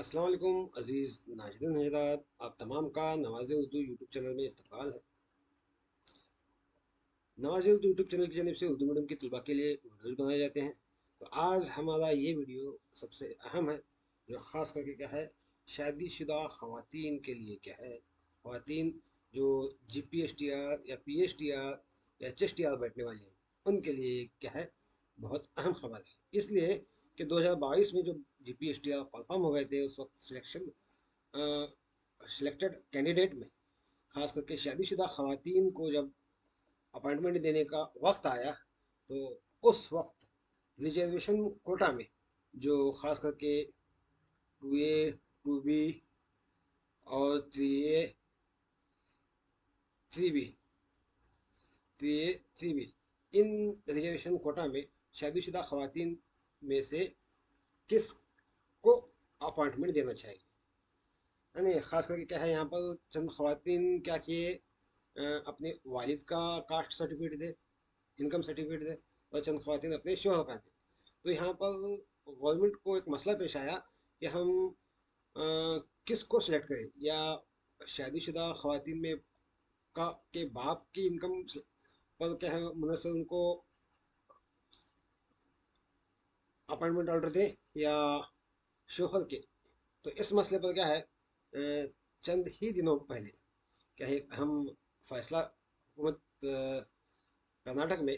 अस्सलाम वालेकुम अजीज़ नाज़रीन हज़रात, आप तमाम का नवाज़ उर्दू यूट्यूब चैनल में इस्तकबाल है। नवाज़ उर्दू यूट्यूब चैनल की जानिब से उर्दू मीडियम के तलबा के लिए वीडियोज़ बनाए जाते हैं। तो आज हमारा ये वीडियो सबसे अहम है, जो ख़ास करके क्या है, शादीशुदा ख़वातीन के लिए क्या है, ख़वातीन जो GPSTR या PSTR या HSTR बैठने वाली हैं उनके लिए क्या है, बहुत अहम खबर है। इसलिए कि 2022 में जो GPSTR कंफर्म हो गए थे, उस वक्त सिलेक्टेड कैंडिडेट में खास करके शादीशुदा खवातीन को जब अपॉइंटमेंट देने का वक्त आया, तो उस वक्त रिजर्वेशन कोटा में जो खास करके 2A 2B और 3A 3B 3A 3B इन रिजर्वेशन कोटा में शादीशुदा खवातीन में से किस को अपॉइंटमेंट देना चाहिए। यानी ख़ास करके क्या है, यहाँ पर चंद खवातीन क्या किए, अपने वालिद का कास्ट सर्टिफिकेट दे, इनकम सर्टिफिकेट दे, और चंद खवातीन अपने शोहर का दे। तो यहाँ पर गवर्नमेंट को एक मसला पेश आया कि हम किस को सिलेक्ट करें, या शादीशुदा खवातीन में का के बाप की इनकम पर क्या है मुनसर उनको अपॉइंटमेंट ऑर्डर दें, या शोहर के। तो इस मसले पर क्या है, चंद ही दिनों पहले क्या है हम फैसला हुकूमत कर्नाटक में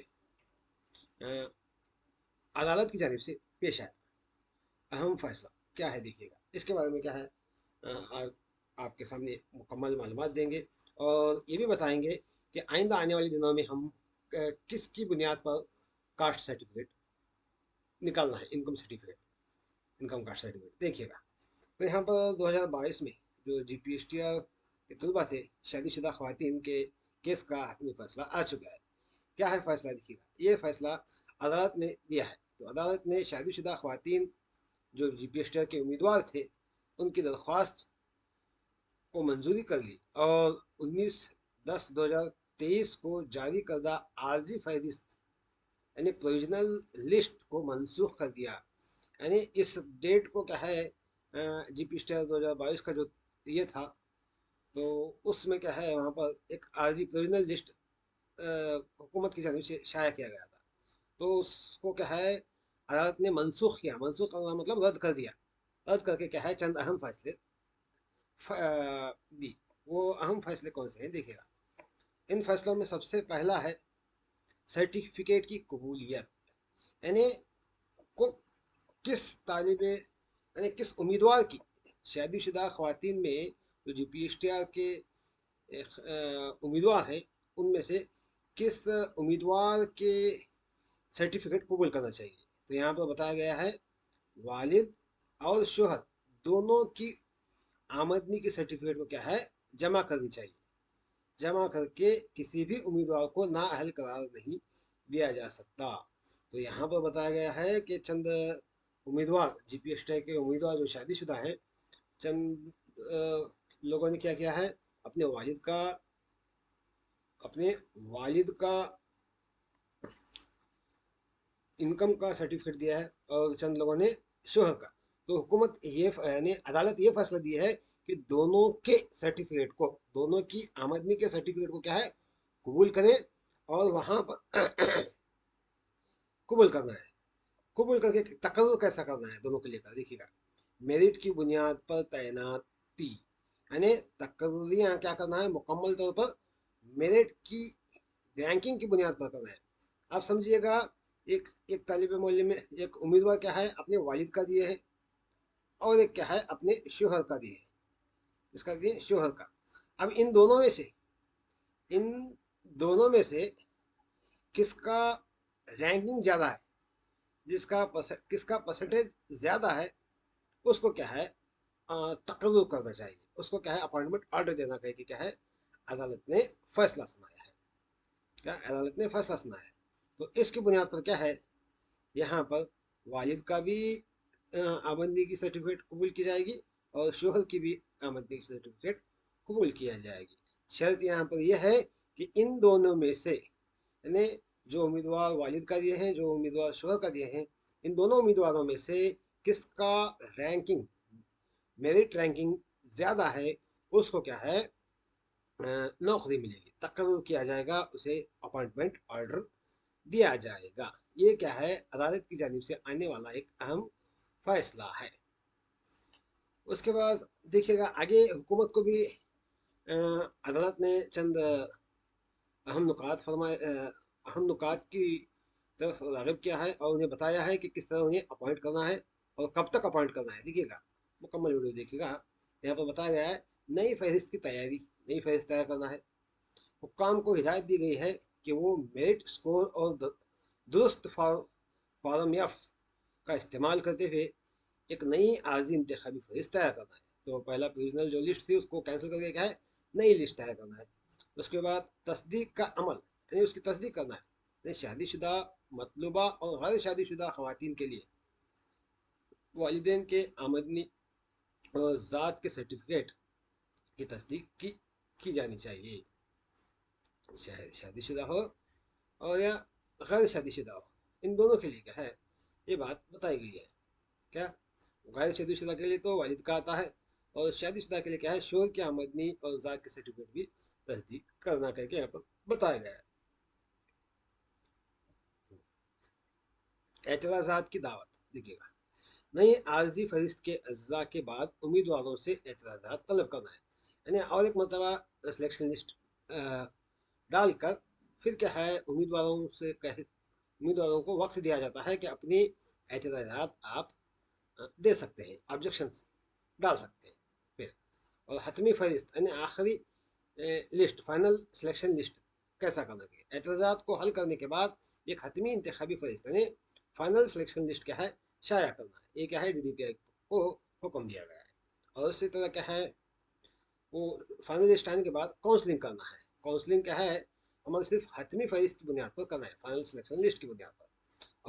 अदालत की जानिब से पेश आया। अहम फैसला क्या है देखिएगा, इसके बारे में क्या है आज आपके सामने मुकम्मल मालूमात देंगे, और ये भी बताएंगे कि आइंदा आने वाले दिनों में हम किसकी बुनियाद पर कास्ट सर्टिफिकेट निकालना है, इनकम कास्ट सर्टिफिकेट देखिएगा। तो यहाँ पर 2022 में जो GPSTR के तलबा थे, शादीशुदा खवातीन के केस का हतमी फैसला आ चुका है। क्या है फैसला देखिएगा, ये फैसला अदालत ने दिया है। तो अदालत ने शादीशुदा खवातीन जो GPSTR के उम्मीदवार थे, उनकी दरख्वास्त को मंजूरी कर ली, और 19/10/2023 को जारी करदा आर्जी फहरिस्त यानी प्रोविजनल लिस्ट को मनसूख कर दिया। यानी इस डेट को क्या है, GPSTR 2022 का जो ये था, तो उसमें क्या है, वहाँ पर एक आर्जी प्रोविजनल लिस्ट हुकूमत की जानिब से शाया किया गया था। तो उसको क्या है, अदालत ने मनसूख किया। मनसूख करना मतलब रद्द कर दिया। रद्द करके क्या है, चंद अहम फैसले दी। वो अहम फैसले कौन से हैं देखिएगा। इन फैसलों में सबसे पहला है सर्टिफिकेट की कबूलियत। यानी को किस तालिब यानी किस उम्मीदवार की, शादीशुदा खवातीन में जो GPSTR के उम्मीदवार हैं, उनमें से किस उम्मीदवार के सर्टिफिकेट कबूल करना चाहिए। तो यहाँ पर बताया गया है, वालिद और शोहर दोनों की आमदनी के सर्टिफिकेट को क्या है, जमा करनी चाहिए। जमा करके किसी भी उम्मीदवार को नाअहल करार नहीं दिया जा सकता। तो यहाँ पर बताया गया है कि चंद उम्मीदवार, GPSTR के उम्मीदवार जो शादीशुदा हैं, चंद लोगों ने क्या किया है, अपने वालिद का अपने वालिद का इनकम का सर्टिफिकेट दिया है, और चंद लोगों ने शोहर का। तो हुकूमत ये यानी अदालत ये फैसला दी है कि दोनों के सर्टिफिकेट को, दोनों की आमदनी के सर्टिफिकेट को क्या है, कबूल करें, और वहाँ पर कबूल करना है। कबूल करके तकर्रुर कैसा करना है दोनों को लेकर देखिएगा। मेरिट की बुनियाद पर तैनाती, यानी तकर्रुरियाँ क्या करना है, मुकम्मल तौर पर मेरिट की रैंकिंग की बुनियाद पर करना है। आप समझिएगा, एक एक तालिब मौलवी में एक उम्मीदवार क्या है, अपने वालिद का दिए है, और एक क्या है, अपने शोहर का दिए है, इसका दिए शोहर का। अब इन दोनों में से किसका रैंकिंग ज़्यादा है, किसका परसेंटेज ज़्यादा है, उसको क्या है तकर्रुर करना चाहिए, उसको क्या है अपॉइंटमेंट ऑर्डर देना कहे कि क्या है, अदालत ने फैसला सुनाया है। क्या अदालत ने फैसला सुनाया है। तो इसकी बुनियाद पर क्या है, यहाँ पर वालिद का भी आमदनी की सर्टिफिकेट कबूल की जाएगी, और शोहर की भी आमदनी की सर्टिफिकेट कबूल किया जाएगी। शर्त यहाँ पर यह है कि इन दोनों में से, यानी जो उम्मीदवार वालिद का दिए हैं, जो उम्मीदवार शोहर का दिए हैं, इन दोनों उम्मीदवारों में से किसका रैंकिंग मेरिट रैंकिंग ज़्यादा है उसको क्या है नौकरी मिलेगी, तकर्रुर किया जाएगा, उसे अपॉइंटमेंट ऑर्डर दिया जाएगा। ये क्या है अदालत की जानिब से आने वाला एक अहम फैसला है। उसके बाद देखिएगा आगे हुकूमत को भी अदालत ने चंद अहम नुकात फरमाए, अहम नुकात की तरफ राग़िब किया है और उन्हें बताया है कि किस तरह उन्हें अपॉइंट करना है और कब तक अपॉइंट करना है। देखिएगा मुकम्मल वीडियो देखिएगा, यहाँ पर बताया गया है नई फहरिस्त की तैयारी, नई फहरिस्त तैयार करना है। हुक्काम को हिदायत दी गई है कि वो मेरिट स्कोर और दुरुस्त फॉर्म एफ का इस्तेमाल करते हुए एक नई आर्जी इंतखाबी फहरिस्त तैयार करना है। तो पहला प्रोविजनल जो लिस्ट थी उसको कैंसिल करके क्या है नई लिस्ट तैयार करना है। उसके बाद तस्दीक का अमल यानी उसकी तस्दीक करना है, यानी शादीशुदा मतलूबा और गैर शादीशुदा खवातीन के लिए वालिदैन के आमदनी और ज़ात के सर्टिफिकेट की तस्दीक की जानी चाहिए। शादीशुदा हो और या गैर शादीशुदा हो, इन दोनों के लिए क्या है ये बात बताई गई है। क्या गैर शादीशुदा के लिए तो वालिद का आता है और शादीशुदा के लिए क्या है शोहर की आमदनी और ज़ात के सर्टिफिकेट भी तस्दीक करना करके यहाँ पर बताया गया है। एतराज़ात की दावत देखिएगा, नई आर्जी फहरिस्त के अज्जा के बाद उम्मीदवारों से एतराज़ात तलब करना है, यानी और एक मरतबा सिलेक्शन लिस्ट डालकर फिर क्या है उम्मीदवारों को वक्त दिया जाता है कि अपनी एतराज़ात आप दे सकते हैं, ऑब्जेक्शन डाल सकते हैं। फिर और हतमी फहरिस्त यानी आखिरी लिस्ट, फाइनल सिलेक्शन लिस्ट कैसा करना है, एतराज़ात को हल करने के बाद एक हतमी इंतखाबी फहरिस्त यानी फाइनल सिलेक्शन लिस्ट क्या है शाया करना है। ये क्या है DDPI को हुक्म दिया गया है। और इसी तरह क्या है वो फाइनल लिस्ट आने के बाद काउंसलिंग करना है। काउंसलिंग क्या है हमारे सिर्फ हतमी फहरिस्त की बुनियाद पर करना है, फाइनल सिलेक्शन लिस्ट की बुनियाद पर।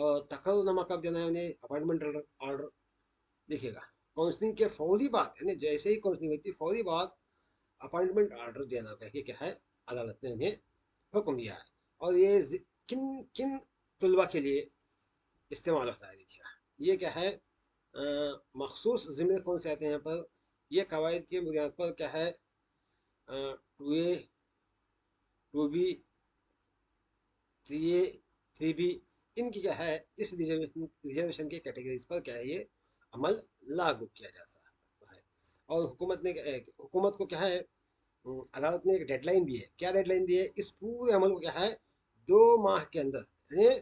और तकर्रुरनामा कब देना है उन्हें, अपॉइंटमेंट ऑर्डर देखिएगा काउंसलिंग के फौरी बाद यानी जैसे ही काउंसलिंग होती है फौरी बाद अपॉइंटमेंट ऑर्डर देना कह के क्या है अदालत ने उन्हें हुक्म दिया है। और ये किन किन तलबा के लिए इस्तेमाल होता है देखिएगा, ये क्या है मखसूस ज़िम्मे कौन से आते हैं यहाँ पर, ये कवायद की बुनियाद पर क्या है 2A 2B 3A 3B इनकी क्या है इस रिजर्वेशन के कैटेगरीज पर क्या है ये अमल लागू किया जा सकता है। और हुकूमत को क्या है अदालत ने एक डेडलाइन दी है। क्या डेडलाइन दी है, इस पूरे अमल को क्या है 2 माह के अंदर यानी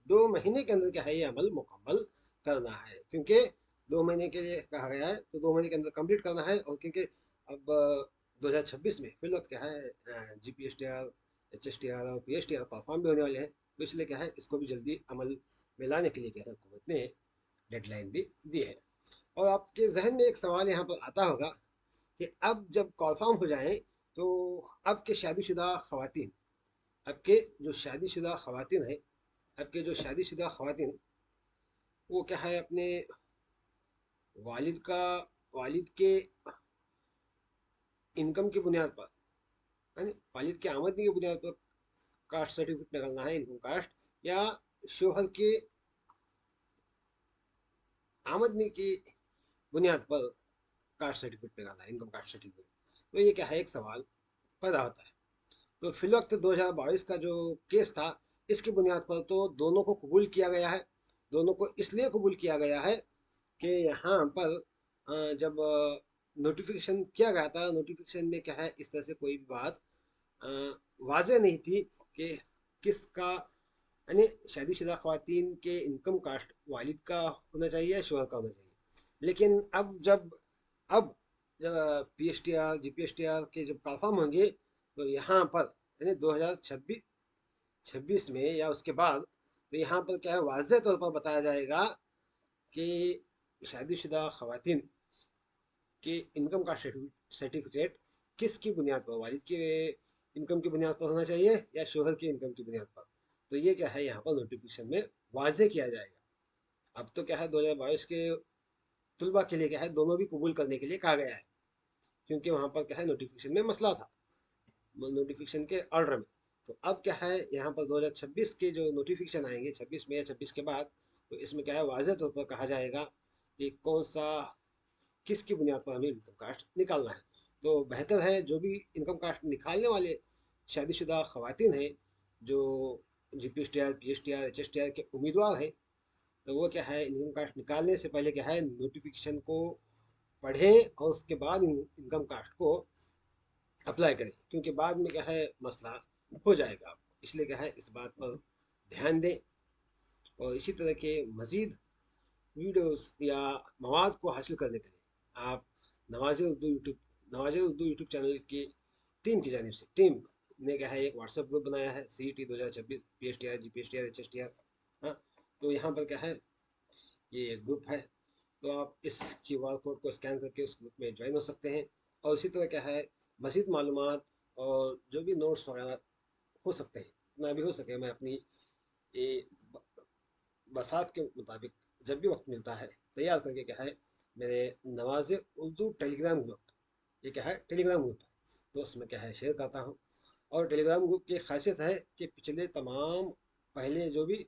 2 महीने के अंदर क्या है ये अमल मुकम्मल करना है। क्योंकि 2 महीने के लिए कहा गया है तो 2 महीने के अंदर कंप्लीट करना है। और क्योंकि अब 2026 में फिर वक्त क्या है GPSTR HSTR और PSTR परफॉर्म भी होने वाले हैं, तो इसलिए क्या है इसको भी जल्दी अमल में लाने के लिए क्या है हुकूमत ने डेडलाइन भी दी है। और आपके जहन में एक सवाल यहाँ पर आता होगा कि अब जब कॉन्फर्म हो जाए तो अब के शादीशुदा खवातीन, अब के जो शादीशुदा खवातीन हैं, अब के जो शादीशुदा खवातीन वो क्या है अपने वालिद का वालिद के इनकम की बुनियाद पर यानी वालिद की आमदनी की बुनियाद पर कास्ट सर्टिफिकेट निकालना है, इनकम कास्ट, या शोहर के आमदनी की बुनियाद पर कास्ट सर्टिफिकेट निकालना है, इनकम कास्ट सर्टिफिकेट। तो ये क्या है एक सवाल पैदा होता है। तो फिल वक्त 2022 का जो केस था इसकी बुनियाद पर तो दोनों को कबूल किया गया है। दोनों को इसलिए कबूल किया गया है कि यहाँ पर जब नोटिफिकेशन किया गया था, नोटिफिकेशन में क्या है इस तरह से कोई भी बात वाज़ेह नहीं थी कि किसका यानी शादीशुदा खवातीन के इनकम कास्ट वालिद का होना चाहिए शोहर का होना चाहिए। लेकिन अब जब PSTR GPSTR के जब कंफर्म होंगे तो यहाँ पर यानी 2026 में या उसके बाद तो यहाँ पर क्या है वाज़ेह तौर पर बताया जाएगा कि शादीशुदा खवातीन के इनकम का सर्टिफिकेट किसकी बुनियाद पर, वालिद के इनकम की बुनियाद पर होना चाहिए या शोहर की इनकम की बुनियाद पर। तो ये क्या है यहाँ पर नोटिफिकेशन में वाज़ेह किया जाएगा। अब तो क्या है 2022 के तलबा के लिए क्या है दोनों भी कबूल करने के लिए कहा गया है, क्योंकि वहाँ पर क्या है नोटिफिकेशन में मसला था नोटिफिकेशन के ऑर्डर में। तो अब क्या है यहाँ पर 2026 के जो नोटिफिकेशन आएंगे 26 में या 26 के बाद, तो इसमें क्या है वाज़ेह तौर पर कहा जाएगा कि कौन सा किसकी बुनियाद पर हमें इनकम कास्ट निकालना है। तो बेहतर है जो भी इनकम कास्ट निकालने वाले शादीशुदा खवातीन हैं, जो GPSTR, PSTR, HSTR के उम्मीदवार हैं, तो वो क्या है, इनकम कास्ट निकालने से पहले क्या है, नोटिफिकेशन को पढ़ें और उसके बाद इनकम कास्ट को अप्लाई करें, क्योंकि बाद में क्या है मसला हो जाएगा। इसलिए क्या है, इस बात पर ध्यान दें। और इसी तरह के मज़ीद वीडियोस या मवाद को हासिल करने के लिए आप नवाज़ उर्दू यूट्यूब चैनल की टीम की जानिब से, टीम ने क्या है एक व्हाट्सएप ग्रुप बनाया है, CET 2026 PSTR, GPSTR, HSTR। हाँ, तो यहाँ पर क्या है, ये ग्रुप है, तो आप इस QR कोड को स्कैन करके उस ग्रुप में ज्वाइन हो सकते हैं। और इसी तरह क्या है, मज़ीद मालूमात और जो भी नोट्स वगैरह हो सकते हैं, जितना भी हो सके मैं अपनी ये बसात के मुताबिक जब भी वक्त मिलता है तैयार करके क्या है, मेरे नवाज़ उर्दू टेलीग्राम ग्रुप, ये क्या है टेलीग्राम ग्रुप है, तो उसमें क्या है शेयर करता हूँ। और टेलीग्राम ग्रुप की खासियत है कि पिछले तमाम पहले जो भी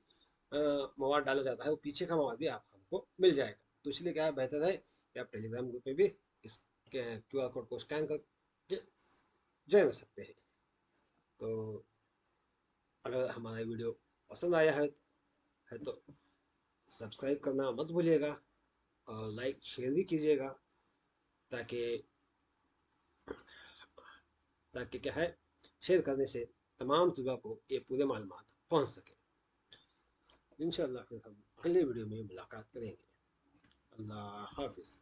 मवाद डाला जाता है वो पीछे का मवाद भी आप हमको मिल जाएगा। तो इसलिए क्या है, बेहतर है कि आप टेलीग्राम ग्रुप में भी इस QR कोड को स्कैन करके ज्वाइन हो सकते हैं। तो अगर हमारा वीडियो पसंद आया है तो सब्सक्राइब करना मत भूलिएगा और लाइक शेयर भी कीजिएगा, ताकि क्या है, शेयर करने से तमाम तलबा को ये पूरे मालूमात पहुंच सके। इंशाल्लाह फिर हम अगले वीडियो में मुलाकात करेंगे। अल्लाह हाफिज़।